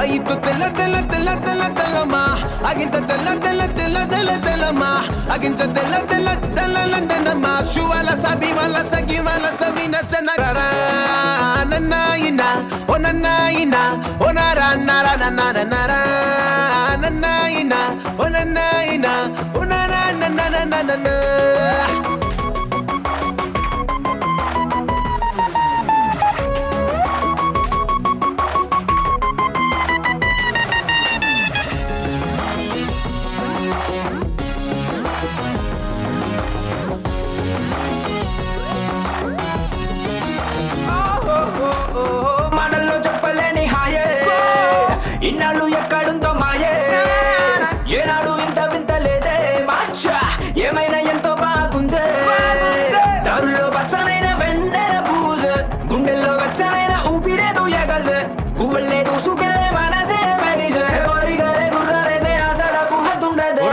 Ayito tela tela tela tela tela ma aginta tela tela tela tela tela ma aginta tela tela tela tela ma shuala sabi wala sagi wala sabina tena na na ina ona na ina ona ra na ra na na na ra na na ina ona na ina ona ra na na na na na. మాటల్లో చెప్పలేని హాయే ఇన్నాళ్ళు ఎక్కడుందో మాయే ఏనాడు ఇంత వింత లేదే మాచ్చా ఏమైనా ఎంతో బాగుందే దారుల్లో పచ్చనైన వెన్నెల పూజే గుండెల్లో వెచ్చనైన ఊపిరేదు ఎగసే పువ్వులేదు సుఖలే మనసే మెరిసే కోరికలే గుర్రలేదే ఆసరకు హద్దుండదే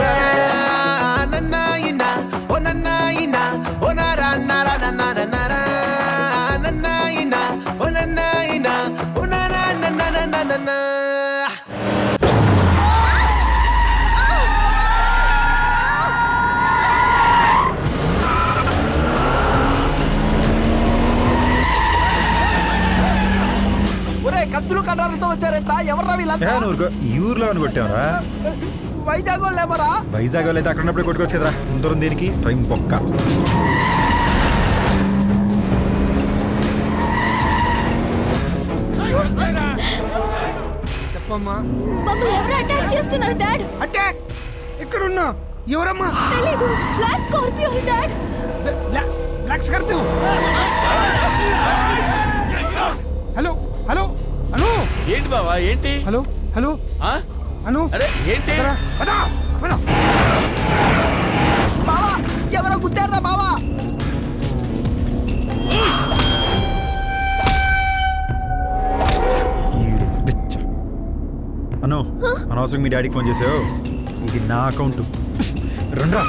నన్నాయినా ఓ నన్నాయినా ఓ నారా నారా నారా నారా నన్నాయినా ఓ నన్నాయినా ఓ నారా నారా నారా. ఒరే కత్తులు కటారులతో వచ్చారంట ఎవర్రా వీళ్ళంతా? ఈ ఊర్లో అని కొట్టావరా? వైజాగ్ లేబరా? వైజాగ్ అయితే అక్కడ ఉన్నప్పుడే కొట్టుకోవచ్చు కదరా. దూరం దేనికి? టైం పొక్క. చెప్పమ్మా. మమ్మల్ని ఎవరు అటాక్ చేస్తున్నారు డాడ్? అటాక్ ఎక్కడున్నా? ఎవరమ్మా? తెలీదు. Black Scorpio dad. Black Scorpio. Hello hello Anu. ఏంటి బావా ఏంటి? Hello hello Anu. అరే ఏంటి? బావా ఎవరో గుద్దారా బావా? అను అనవసరం మీ డాడీకి ఫోన్ చేసావు. ఇది నా అకౌంట్. రండ్రా.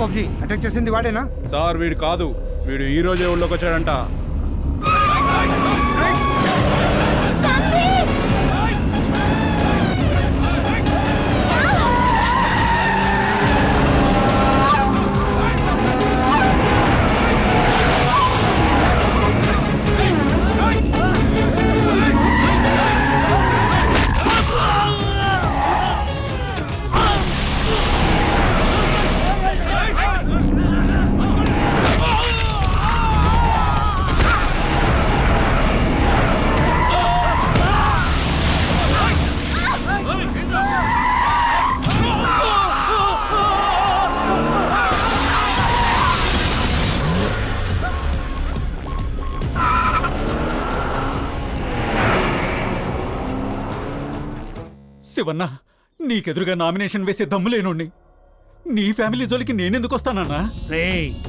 పబ్జీ అటాక్ చేసింది వాడేనా? సార్ వీడు కాదు, వీడు ఈ రోజే ఊళ్ళోకి వచ్చాడంట. శివన్న, నీకెదురుగా నామినేషన్ వేసే దమ్ములేనోణ్ణి. నీ ఫ్యామిలీ జోలికి నేనెందుకు వస్తానన్నా? రే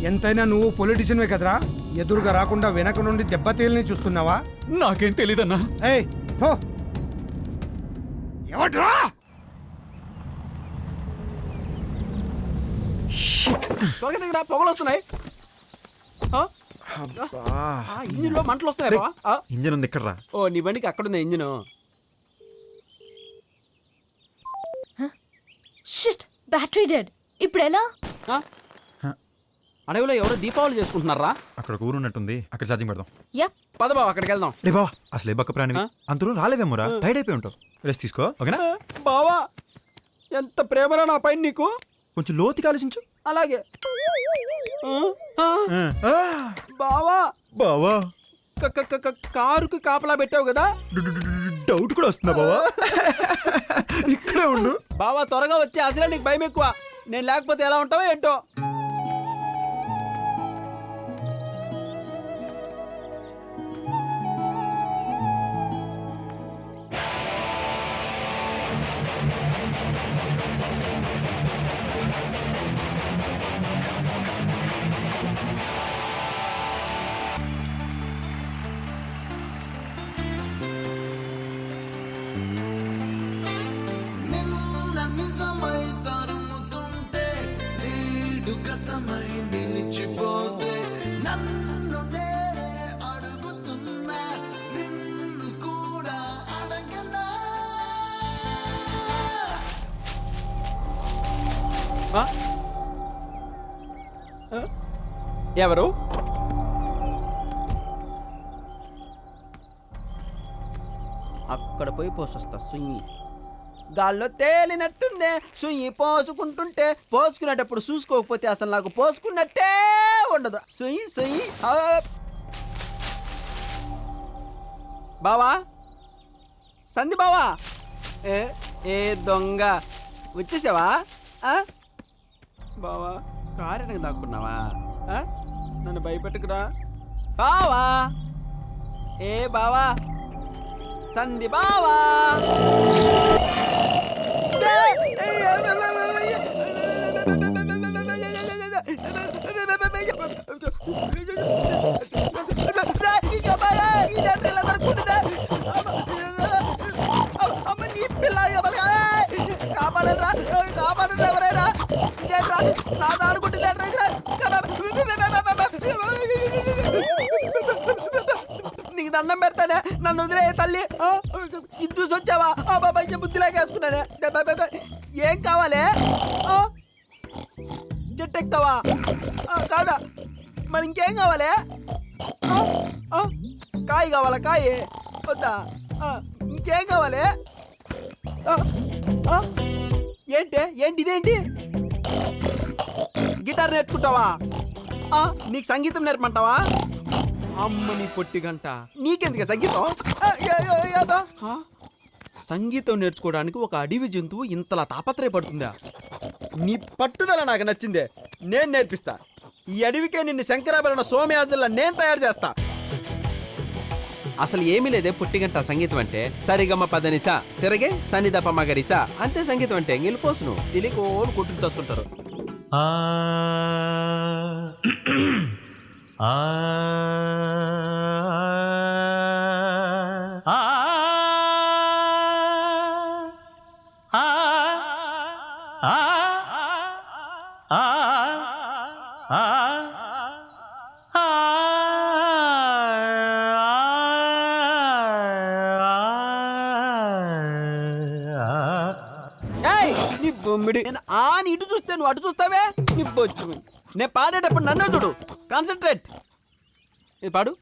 ఎంతైనా నువ్వు పొలిటీషియన్వే కదరా. ఎదురుగా రాకుండా వెనక నుండి దెబ్బతీలని చూస్తున్నావా? నాకేం తెలీదన్నా. ఏయ్ హో ఎవడ్రా? త్వరగా పొగలు వస్తున్నాయి. ఇంజిన్ లో మంటలు వస్తున్నాయి. ఇంజన్ ఉంది ఇక్కడ రా. ఓ నీ బండికి అక్కడుంది ఇంజిన్. Shit, battery dead. ఇప్పుడు ఎలా? అడవిలో ఎవరో దీపావళి చేసుకుంటున్నారా? అక్కడ ఊరు ఉన్నట్టుంది. అక్కడ ఛార్జింగ్ పెడదాం. యప్. పద బావ అక్కడికి వెళ్దాం. రే బావా, అసలు ఏ బక్క ప్రాణివి. అంతలో రాలేవేమోరా. టైడ్ అయిపోయి ఉంటావు. రెస్ట్ తీసుకో, ఓకేనా? బావా ఎంత ప్రేమరా నా పైన నీకు. కొంచెం లోతుగా ఆలోచించు. అలాగే బావా. బావా కారుకి కాపలా పెట్టావు కదా. డౌట్ కూడా వస్తుందా బావా? ఇక్కడే ఉండు బావా, త్వరగా వచ్చి. అసలే నీకు భయం ఎక్కువ. నేను లేకపోతే ఎలా ఉంటావో ఏంటో. ప్రాణమై నిలిచిపోతే నన్ను నేనే అడుగుతున్నా నిన్ను కూడా అడగనా ఎవరు? అక్కడ పోయి పోసొస్తా సుయ్యి. గాల్లో తేలినట్టుందే సుయ్యి పోసుకుంటుంటే, పోసుకునేటప్పుడు చూసుకోకపోతే అసలు నాకు పోసుకున్నట్టే ఉండదు. సుయ్యి సుయ్యి. బావా, సంధి బావా. ఏ ఏ దొంగ వచ్చేసావా? బావా కారణంగా దాక్కున్నావా? నన్ను భయపెట్టుకురా బావా. ఏ బావా, సంధి బావా. కాపాడరా కాపాడరా, ఎవరైనా నాదా అనుకుంటుందా? నీకు దండం పెడతానే, నన్ను వదిలే తల్లి. ఇది చూసి వచ్చావా? బాబాయ్ బుద్ధిలాగా వేసుకున్నానే. ఏం కావాలి? జట్టు ఎక్కుతావా? కాదా, మరి ఇంకేం కావాలి? కాయ కావాలా? కాయ వద్దా? ఇంకేం కావాలి? ఏంటి ఏంటి ఇదేంటి? గిటార్ నేర్చుకుంటావా? నీకు సంగీతం నేర్పమంటావా? అమ్మ నీ పొట్టి గంట, నీకెందుకు సంగీతం? సంగీతం నేర్చుకోవడానికి ఒక అడవి జంతువు ఇంతలా తాపత్రయపడుతుందా? నీ పట్టుదల నాకు నచ్చిందే, నేను నేర్పిస్తా. ఈ అడవికే నిన్ను శంకరాభరణ సోమయాజుల్లా నేను తయారు చేస్తా. అసలు ఏమీ లేదే పుట్టిగంట సంగీతం అంటే. సరిగమ్మ పదనిసా తిరగే సన్నిదప మగరిసా అంతే సంగీతం అంటే. గెలిపోసును తెలియకోను కొట్టుకు చేస్తుంటారు. నీ బొమ్మిడి, నేను ఇటు చూస్తే నువ్వు అటు చూస్తావే. నీ బొచ్చు, నేను పాడేటప్పుడు నన్ను చూడు, కాన్సన్ట్రేట్. ఇది పాడు.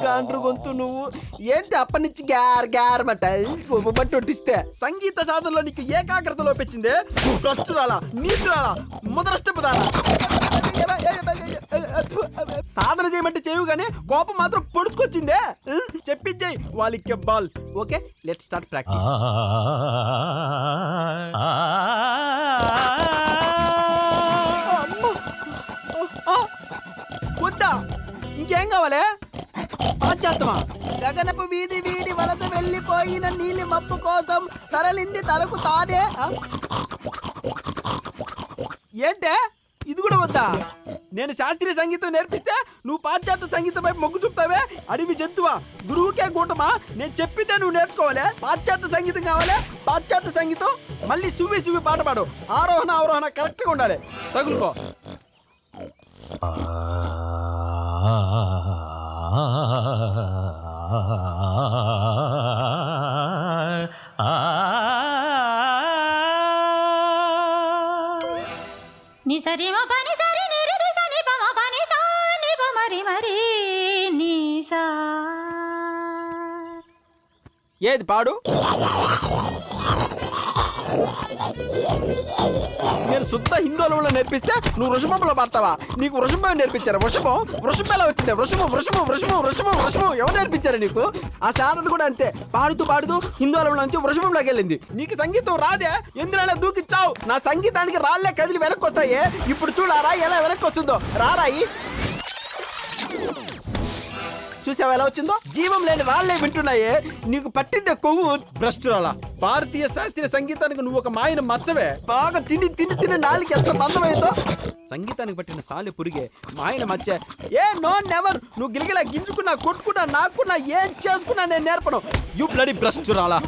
గాండ్రు గొంతు నువ్వు ఏంటి అప్పటి నుంచి గ్యార్ గ్యార్ బట్టి ఒట్టిస్తే. సంగీత సాధనలో నీకు ఏకాగ్రత లోపించింది. కష్టురాలా, నీచురాలా, ముదరష్టపదాలా. సాధన చేయమంటే చేయవు కానీ కోపం మాత్రం పొడుచుకొచ్చిందే. చెప్పించేయి వాళ్ళకి ball. Okay, let's start practice. వద్దా, ఇంకేం కావాలి? పాశ్చాత్యమా? గగనపు వీధి వీడి వలస వెళ్ళిపోయిన నీలి మబ్బు కోసం తరలింది తలకు తానే. ఏంటే ఇది కూడా వద్దా? నేను శాస్త్రీయ సంగీతం నేర్పిస్తే నువ్వు పాశ్చాత్య సంగీతం వైపు మొగ్గు చూపుతావే. అడవి జంతువా, గురువుకే కూటమా? నేను చెప్పితే నువ్వు నేర్చుకోవాలి. పాశ్చాత్య సంగీతం కావాలి, పాశ్చాత్య సంగీతం. మళ్ళీ సువ్వి సువ్వి పాట పాడు. ఆరోహణ అవరోహణ కరెక్ట్గా ఉండాలి. తగులుకో. ని సరి మ పని సరి ని రి రి సని ప మ పని సా ని ప మరి మరి ని సా. ఏది పాడు? నేను శుద్ధ హిందోళంలో నేర్పిస్తే నువ్వు వృషభంలో పాడతావా? నీకు వృషభం నేర్పించారు. వృషభం ఎలా వచ్చింది? వృషభం ఎవరు నేర్పించారు నీకు? ఆ శారద కూడా అంతే, పాడుతూ పాడుతూ హిందోళంలో నుంచి వృషభంలోకి వెళ్ళింది. నీకు సంగీతం రాదే, ఎందులో దూకిచ్చావు? నా సంగీతానికి రాళ్ళే కదిలి వెనక్కి వస్తాయి. ఇప్పుడు చూడారా ఎలా వెనక్కి వస్తుందో. రారాయి చూసావా ఎలా వచ్చిందో? జీవం లేని రాళ్లే వింటున్నాయే. నీకు పట్టిందే కొవ్వు భ్రష్టురాలా. భారతీయ శాస్త్రీయ సంగీతానికి నువ్వు ఒక మాయన మచ్చవే. బాగా తిని తిని తిని నాలుగు ఎంత బంధమైందో. సంగీతానికి పట్టిన సాలె పురిగే మాయన మచ్చే. ఏ నో నెవర్. నువ్వు గిలిగిలా గింజుకున్నా కొట్టుకున్నా నాకున్నా ఏం చేసుకున్నా నేను నేర్పను. You bloody భ్రష్టురాలా.